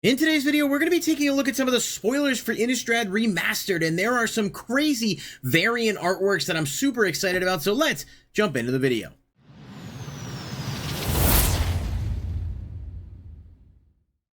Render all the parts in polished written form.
In today's video, we're going to be taking a look at some of the spoilers for Innistrad Remastered, and there are some crazy variant artworks that I'm super excited about, so let's jump into the video.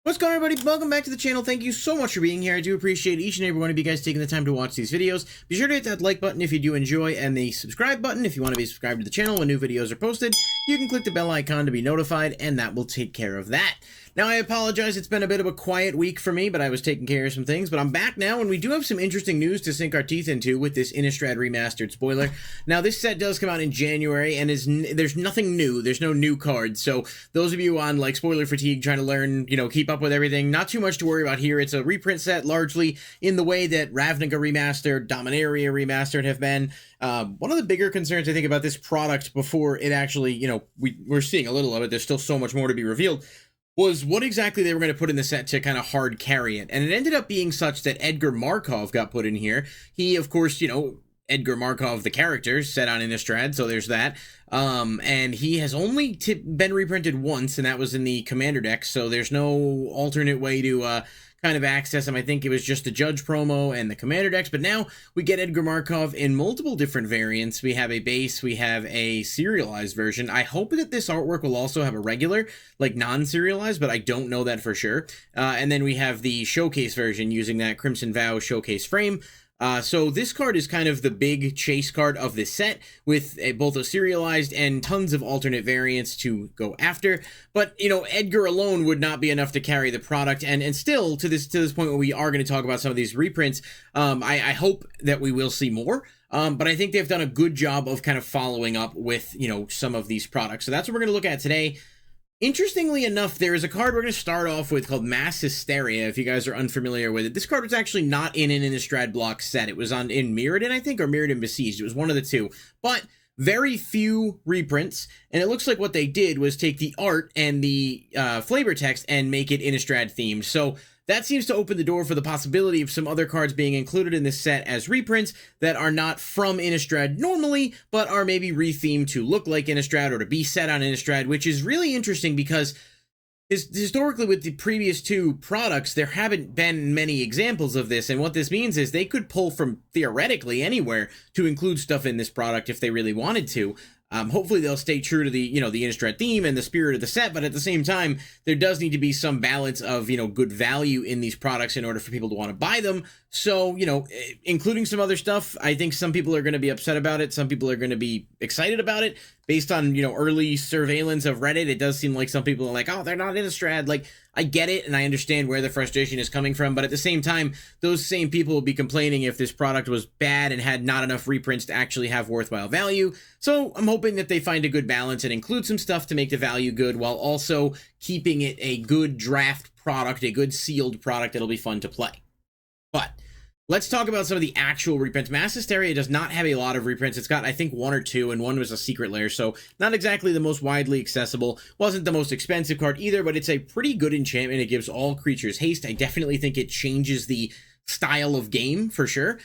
What's going on, everybody? Welcome back to the channel. Thank you so much for being here. I do appreciate each and every one of you guys taking the time to watch these videos. Be sure to hit that like button if you do enjoy, and the subscribe button if you want to be subscribed to the channel when new videos are posted. You can click the bell icon to be notified, and that will take care of that. Now, I apologize, it's been a bit of a quiet week for me, but I was taking care of some things, but I'm back now, and we do have some interesting news to sink our teeth into with this Innistrad Remastered spoiler. Now, this set does come out in January, and there's nothing new. There's no new cards, so those of you on, like, spoiler fatigue, trying to learn, keep up with everything, not too much to worry about here. It's a reprint set, largely in the way that Ravnica Remastered, Dominaria Remastered have been. One of the bigger concerns, I think, about this product before it actually, we're seeing a little of it, there's still so much more to be revealed, was what exactly they were going to put in the set to kind of hard carry it. And it ended up being such that Edgar Markov got put in here. He, of course, Edgar Markov, the character, set on Innistrad, so there's that. And he has only been reprinted once, and that was in the Commander deck, so there's no alternate way to kind of access him. I think it was just the Judge promo and the Commander decks, but now we get Edgar Markov in multiple different variants. We have a base, we have a serialized version. I hope that this artwork will also have a regular, like non-serialized, but I don't know that for sure. And then we have the showcase version using that Crimson Vow showcase frame. So this card is kind of the big chase card of this set, with both a serialized and tons of alternate variants to go after. But, Edgar alone would not be enough to carry the product, and still, to this point where we are going to talk about some of these reprints, I hope that we will see more. But I think they've done a good job of kind of following up with, some of these products. So that's what we're going to look at today. Interestingly enough, there is a card we're going to start off with called Mass Hysteria, if you guys are unfamiliar with it. This card was actually not in an Innistrad block set. It was in Mirrodin, I think, or Mirrodin Besieged. It was one of the two. But very few reprints, and it looks like what they did was take the art and the flavor text and make it Innistrad themed. So that seems to open the door for the possibility of some other cards being included in this set as reprints that are not from Innistrad normally, but are maybe rethemed to look like Innistrad or to be set on Innistrad, which is really interesting because historically with the previous two products, there haven't been many examples of this, and what this means is they could pull from theoretically anywhere to include stuff in this product if they really wanted to. Hopefully they'll stay true to the, the Innistrad theme and the spirit of the set, but at the same time, there does need to be some balance of, good value in these products in order for people to want to buy them. So, including some other stuff, I think some people are going to be upset about it. Some people are going to be excited about it. Based on, early surveillance of Reddit, it does seem like some people are like, oh, they're not Innistrad. Like, I get it, and I understand where the frustration is coming from, but at the same time, those same people will be complaining if this product was bad and had not enough reprints to actually have worthwhile value. So I'm hoping that they find a good balance and include some stuff to make the value good while also keeping it a good draft product, a good sealed product that'll be fun to play. But let's talk about some of the actual reprints. Mass Hysteria does not have a lot of reprints. It's got, I think, one or two, and one was a secret lair, so not exactly the most widely accessible. Wasn't the most expensive card either, but it's a pretty good enchantment. It gives all creatures haste. I definitely think it changes the style of game for sure,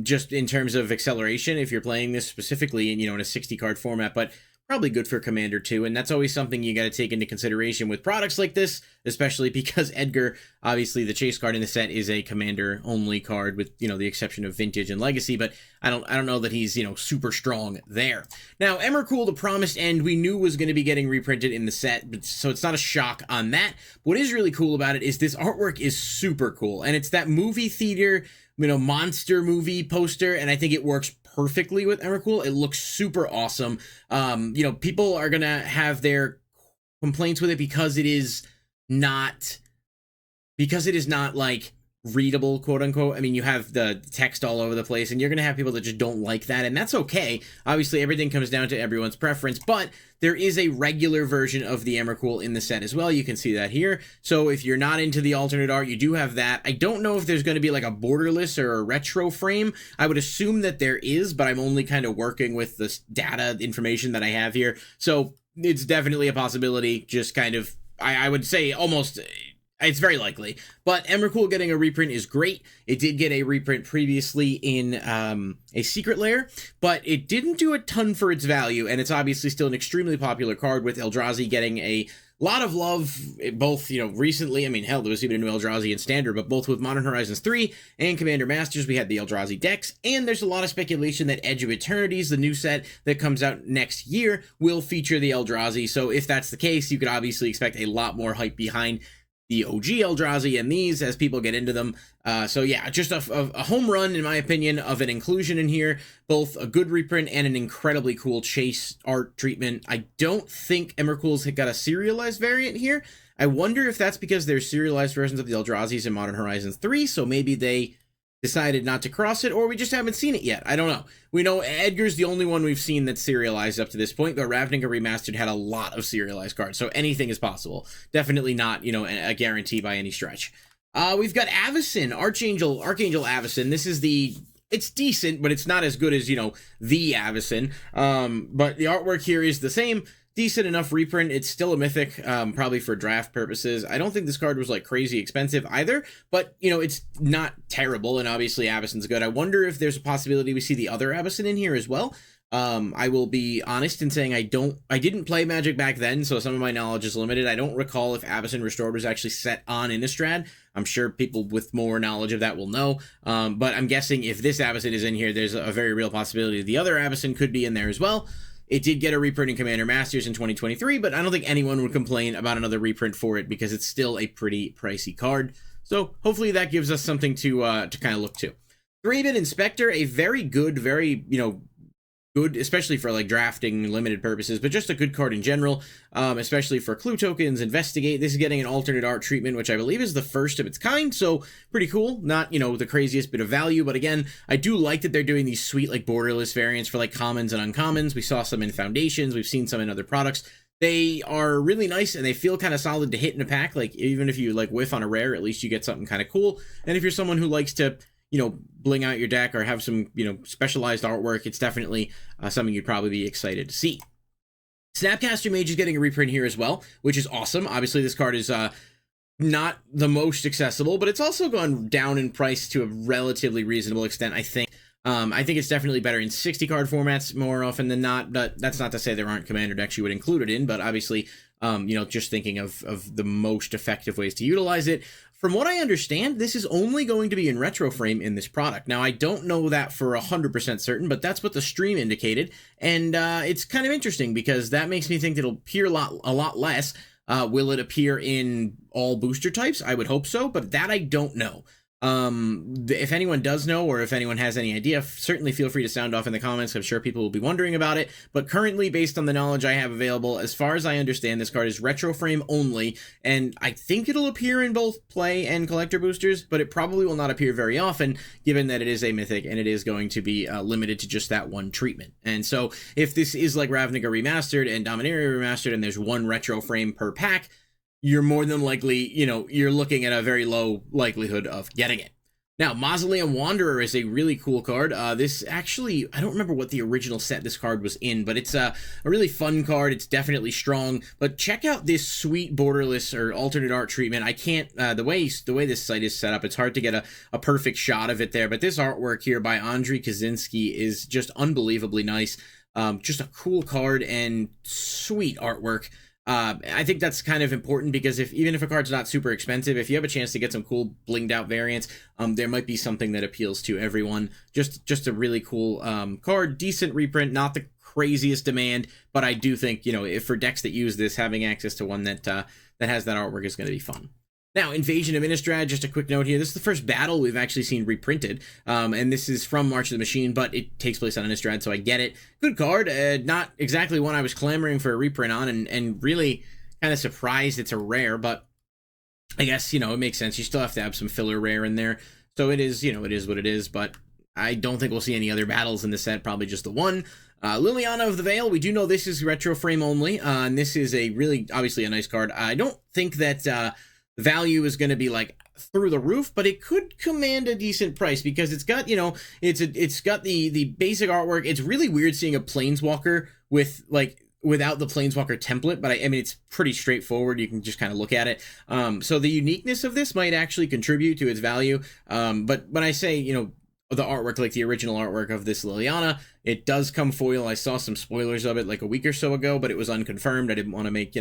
just in terms of acceleration if you're playing this specifically in, in a 60-card format, but probably good for Commander too, and that's always something you got to take into consideration with products like this, especially because Edgar, obviously the chase card in the set, is a Commander only card with, the exception of Vintage and Legacy, but I don't know that he's, super strong there. Now, Emrakul, the Promised End, we knew was going to be getting reprinted in the set, but so it's not a shock on that. What is really cool about it is this artwork is super cool, and it's that movie theater, monster movie poster, and I think it works perfectly with Emrakul. It looks super awesome. People are gonna have their complaints with it because it is not like readable, quote unquote. I mean, you have the text all over the place, and you're gonna have people that just don't like that, and that's okay. Obviously, everything comes down to everyone's preference, but there is a regular version of the Emrakul in the set as well. You can see that here. So if you're not into the alternate art, you do have that. I don't know if there's going to be like a borderless or a retro frame. I would assume that there is, but I'm only kind of working with this data information that I have here. So it's definitely a possibility. Just kind of, I would say almost, it's very likely, but Emrakul getting a reprint is great. It did get a reprint previously in a secret lair, but it didn't do a ton for its value, and it's obviously still an extremely popular card with Eldrazi getting a a lot of love, both, recently. I mean, hell, there was even a new Eldrazi in Standard, but both with Modern Horizons 3 and Commander Masters, we had the Eldrazi decks, and there's a lot of speculation that Edge of Eternities, the new set that comes out next year, will feature the Eldrazi. So if that's the case, you could obviously expect a lot more hype behind the OG Eldrazi and these as people get into them. So yeah, just a home run, in my opinion, of an inclusion in here. Both a good reprint and an incredibly cool chase art treatment. I don't think Emrakul's got a serialized variant here. I wonder if that's because there's serialized versions of the Eldrazi's in Modern Horizons 3, so maybe they decided not to cross it, or we just haven't seen it yet. I don't know. We know Edgar's the only one we've seen that's serialized up to this point, but Ravnica Remastered had a lot of serialized cards, so anything is possible. Definitely not, a guarantee by any stretch. We've got Avacyn, Archangel Avacyn. This is it's decent, but it's not as good as, the Avacyn. But the artwork here is the same. Decent enough reprint. It's still a mythic, probably for draft purposes. I don't think this card was like crazy expensive either, but it's not terrible, and obviously Avacyn's good. I wonder if there's a possibility we see the other Avacyn in here as well. I will be honest in saying I didn't play Magic back then, so some of my knowledge is limited. I don't recall if Avacyn Restored was actually set on Innistrad. I'm sure people with more knowledge of that will know, but I'm guessing if this Avacyn is in here, there's a very real possibility the other Avacyn could be in there as well. It did get a reprint in Commander Masters in 2023, but I don't think anyone would complain about another reprint for it because it's still a pretty pricey card. So hopefully that gives us something to kind of look to. Thraben Inspector, a very good, very, good, especially for like drafting limited purposes, but just a good card in general, especially for clue tokens, investigate. This is getting an alternate art treatment, which I believe is the first of its kind, so pretty cool. Not, the craziest bit of value, but again, I do like that they're doing these sweet, like, borderless variants for, like, commons and uncommons. We saw some in Foundations, we've seen some in other products. They are really nice, and they feel kind of solid to hit in a pack. Like, even if you, like, whiff on a rare, at least you get something kind of cool. And if you're someone who likes to, bling out your deck or have some, specialized artwork, it's definitely something you'd probably be excited to see. Snapcaster Mage is getting a reprint here as well, which is awesome. Obviously, this card is not the most accessible, but it's also gone down in price to a relatively reasonable extent, I think. I think it's definitely better in 60-card formats more often than not, but that's not to say there aren't Commander decks you would include it in, but obviously, just thinking of the most effective ways to utilize it. From what I understand, this is only going to be in retro frame in this product. Now, I don't know that for 100% certain, but that's what the stream indicated, and it's kind of interesting because that makes me think it'll appear a lot less. Will it appear in all booster types? I would hope so, but that I don't know. If anyone does know, or if anyone has any idea, certainly feel free to sound off in the comments. I'm sure people will be wondering about it, but currently, based on the knowledge I have available, as far as I understand, this card is retro frame only, and I think it'll appear in both play and collector boosters, but it probably will not appear very often, given that it is a mythic and it is going to be limited to just that one treatment. And so if this is like Ravnica Remastered and Dominaria Remastered and there's one retro frame per pack, you're more than likely, you're looking at a very low likelihood of getting it. Now, Mausoleum Wanderer is a really cool card. This actually, I don't remember what the original set this card was in, but it's a really fun card. It's definitely strong, but check out this sweet borderless or alternate art treatment. I can't, the way this site is set up, it's hard to get a perfect shot of it there, but this artwork here by Andrzej Kaczynski is just unbelievably nice. Just a cool card and sweet artwork. I think that's kind of important because even if a card's not super expensive, if you have a chance to get some cool blinged out variants, there might be something that appeals to everyone. Just a really cool card, decent reprint, not the craziest demand, but I do think, if for decks that use this, having access to one that has that artwork is going to be fun. Now, Invasion of Innistrad, just a quick note here. This is the first battle we've actually seen reprinted, and this is from March of the Machine, but it takes place on Innistrad, so I get it. Good card, not exactly one I was clamoring for a reprint on, and really kind of surprised it's a rare, but I guess, it makes sense. You still have to have some filler rare in there, so it is, it is what it is, but I don't think we'll see any other battles in the set, probably just the one. Liliana of the Veil, we do know this is retro frame only, and this is a really, obviously a nice card. I don't think that value is going to be like through the roof, but it could command a decent price because it's got, it's got the basic artwork. It's really weird seeing a Planeswalker without the Planeswalker template, but I mean, it's pretty straightforward. You can just kind of look at it. So the uniqueness of this might actually contribute to its value. But when I say, the artwork, like the original artwork of this Liliana, it does come foil. I saw some spoilers of it like a week or so ago, but it was unconfirmed. I didn't want to make,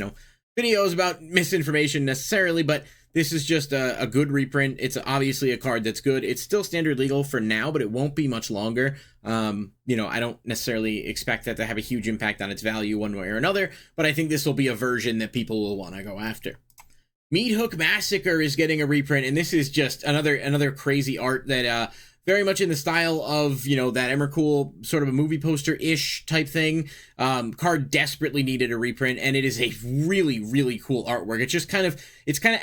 videos about misinformation necessarily, but this is just a good reprint. It's obviously a card that's good. It's still standard legal for now, but it won't be much longer. You know, I don't necessarily expect that to have a huge impact on its value one way or another, but I think this will be a version that people will want to go after. Meathook Massacre is getting a reprint, and this is just another crazy art that very much in the style of, you know, that Emrakul sort of a movie poster-ish type thing. Card desperately needed a reprint, and it is a really, really cool artwork. It's just kind of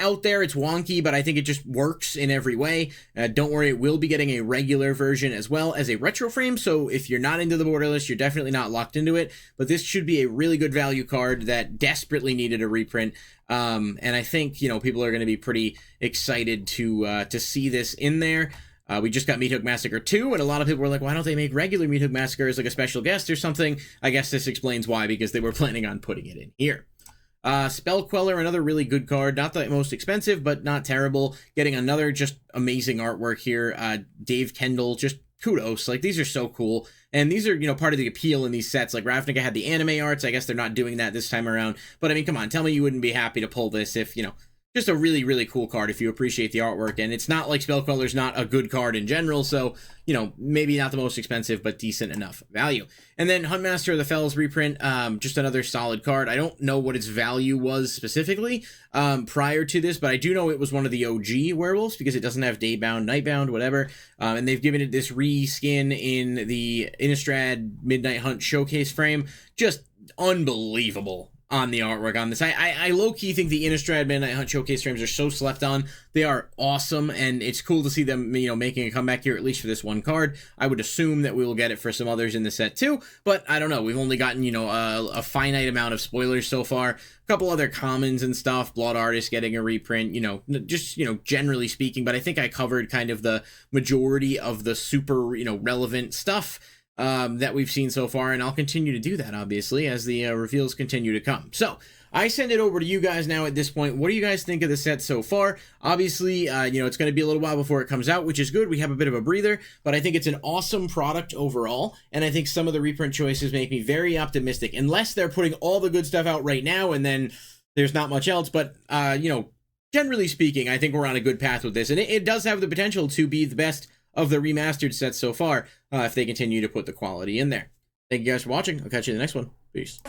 out there, it's wonky, but I think it just works in every way. Don't worry, it will be getting a regular version as well as a retro frame, so if you're not into the border list, you're definitely not locked into it, but this should be a really good value card that desperately needed a reprint. And I think, you know, people are going to be pretty excited to see this in there. We just got Meathook Massacre 2, and a lot of people were like, why don't they make regular Meathook Massacre as like a special guest or something? I guess this explains why, because they were planning on putting it in here. Spell Queller, another really good card. Not the most expensive, but not terrible. Getting another just amazing artwork here. Dave Kendall, just kudos. Like, these are so cool. And these are, you know, part of the appeal in these sets. Like, Ravnica had the anime arts. I guess they're not doing that this time around. But, I mean, come on. Tell me you wouldn't be happy to pull this if, you know, just a really, really cool card if you appreciate the artwork. And it's not like Spellqueller's not a good card in general, so, you know, maybe not the most expensive, but decent enough value. And then Huntmaster of the Fells reprint, just another solid card. I don't know what its value was specifically prior to this, but I do know it was one of the OG werewolves because it doesn't have Daybound, Nightbound, whatever. And they've given it this reskin in the Innistrad Midnight Hunt Showcase frame. Just unbelievable on the artwork on this. I low-key think the Innistrad Midnight Hunt Showcase frames are so slept on. They are awesome, and it's cool to see them, you know, making a comeback here, at least for this one card. I would assume that we will get it for some others in the set too, but I don't know. We've only gotten, you know, a finite amount of spoilers so far. A couple other commons and stuff. Blood Artist getting a reprint, you know, just, you know, generally speaking, but I think I covered kind of the majority of the super, you know, relevant stuff that we've seen so far, and I'll continue to do that, obviously, as the reveals continue to come. So, I send it over to you guys now at this point. What do you guys think of the set so far? Obviously, you know, it's going to be a little while before it comes out, which is good. We have a bit of a breather, but I think it's an awesome product overall, and I think some of the reprint choices make me very optimistic, unless they're putting all the good stuff out right now, and then there's not much else, but, you know, generally speaking, I think we're on a good path with this, and it does have the potential to be the best of the remastered sets so far, if they continue to put the quality in there. Thank you guys for watching. I'll catch you in the next one. Peace.